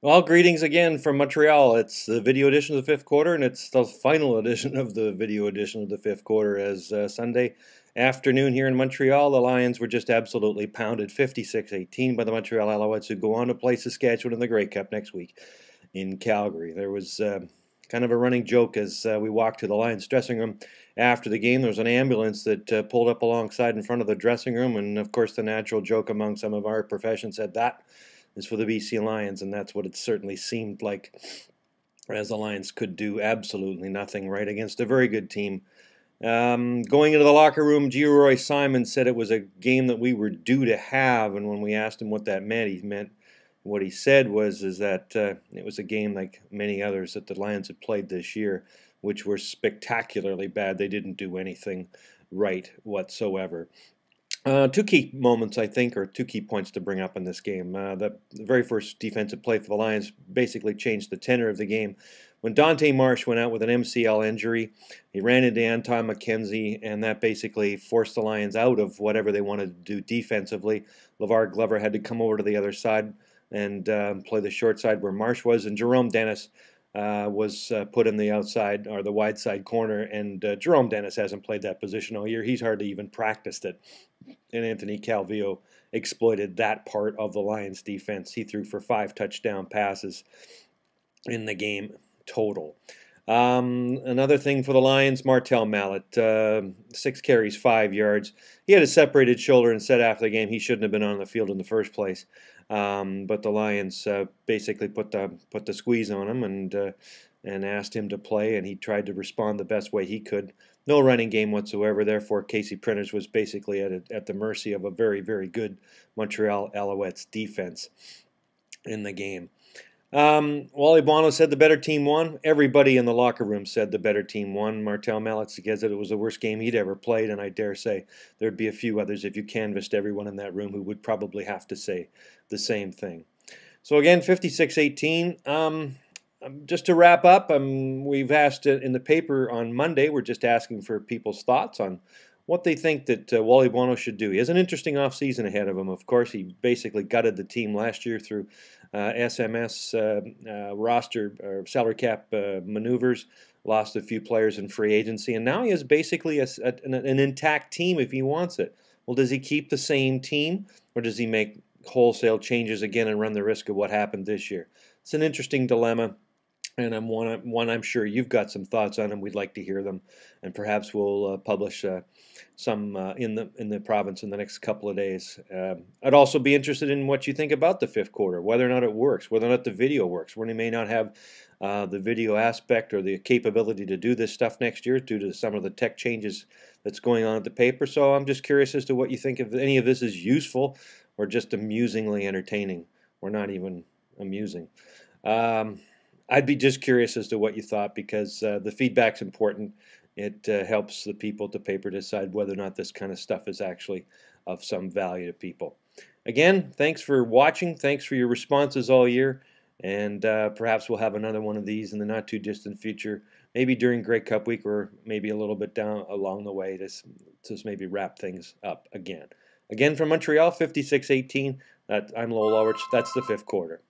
Well, greetings again from Montreal. It's the video edition of the fifth quarter, and it's the final edition of the video edition of the fifth quarter. As Sunday afternoon here in Montreal, the Lions were just absolutely pounded 56-18 by the Montreal Alouettes, who go on to play Saskatchewan in the Grey Cup next week in Calgary. There was kind of a running joke as we walked to the Lions dressing room after the game. There was an ambulance that pulled up alongside in front of the dressing room, and of course, the natural joke among some of our profession said that is for the BC Lions, and that's what it certainly seemed like, as the Lions could do absolutely nothing right against a very good team. Going into the locker room, Roy Simon said it was a game that we were due to have, and when we asked him what that meant, what he said is that it was a game like many others that the Lions had played this year, which were spectacularly bad. They didn't do anything right whatsoever. Two key moments, I think, or two key points to bring up in this game. The very first defensive play for the Lions basically changed the tenor of the game. When Dante Marsh went out with an MCL injury, he ran into Anton McKenzie, and that basically forced the Lions out of whatever they wanted to do defensively. LeVar Glover had to come over to the other side and play the short side where Marsh was, and Jerome Dennis was put in the outside or the wide side corner, and Jerome Dennis hasn't played that position all year. He's hardly even practiced it. And Anthony Calvillo exploited that part of the Lions defense. He threw for 5 touchdown passes in the game total. Another thing for the Lions, Martel Mallet, 6 carries, 5 yards. He had a separated shoulder and said after the game he shouldn't have been on the field in the first place. But the Lions basically put the squeeze on him and asked him to play, and he tried to respond the best way he could. No running game whatsoever. Therefore, Casey Printers was basically at the mercy of a very, very good Montreal Alouettes defense in the game. Wally Buono said the better team won. Everybody in the locker room said the better team won. Martel Mallet said it was the worst game he'd ever played, and I dare say there'd be a few others if you canvassed everyone in that room who would probably have to say the same thing. So again, 56-18. Just to wrap up, we've asked in the paper on Monday, we're just asking for people's thoughts on what they think that Wally Buono should do. He has an interesting offseason ahead of him. Of course, he basically gutted the team last year through SMS roster or salary cap maneuvers, lost a few players in free agency, and now he has basically an intact team if he wants it. Well, does he keep the same team, or does he make wholesale changes again and run the risk of what happened this year? It's an interesting dilemma. And one I'm sure you've got some thoughts on, and we'd like to hear them. And perhaps we'll publish some in the province in the next couple of days. I'd also be interested in what you think about the fifth quarter, whether or not it works, whether or not the video works. We may not have the video aspect or the capability to do this stuff next year due to some of the tech changes that's going on at the paper. So I'm just curious as to what you think if any of this is useful or just amusingly entertaining, or not even amusing. I'd be just curious as to what you thought, because the feedback's important. It helps the people at the paper decide whether or not this kind of stuff is actually of some value to people. Again, thanks for watching. Thanks for your responses all year. And perhaps we'll have another one of these in the not too distant future, maybe during Grey Cup week, or maybe a little bit down along the way to maybe wrap things up again. Again, from Montreal, 56-18. I'm Lowell Ulrich. That's the fifth quarter.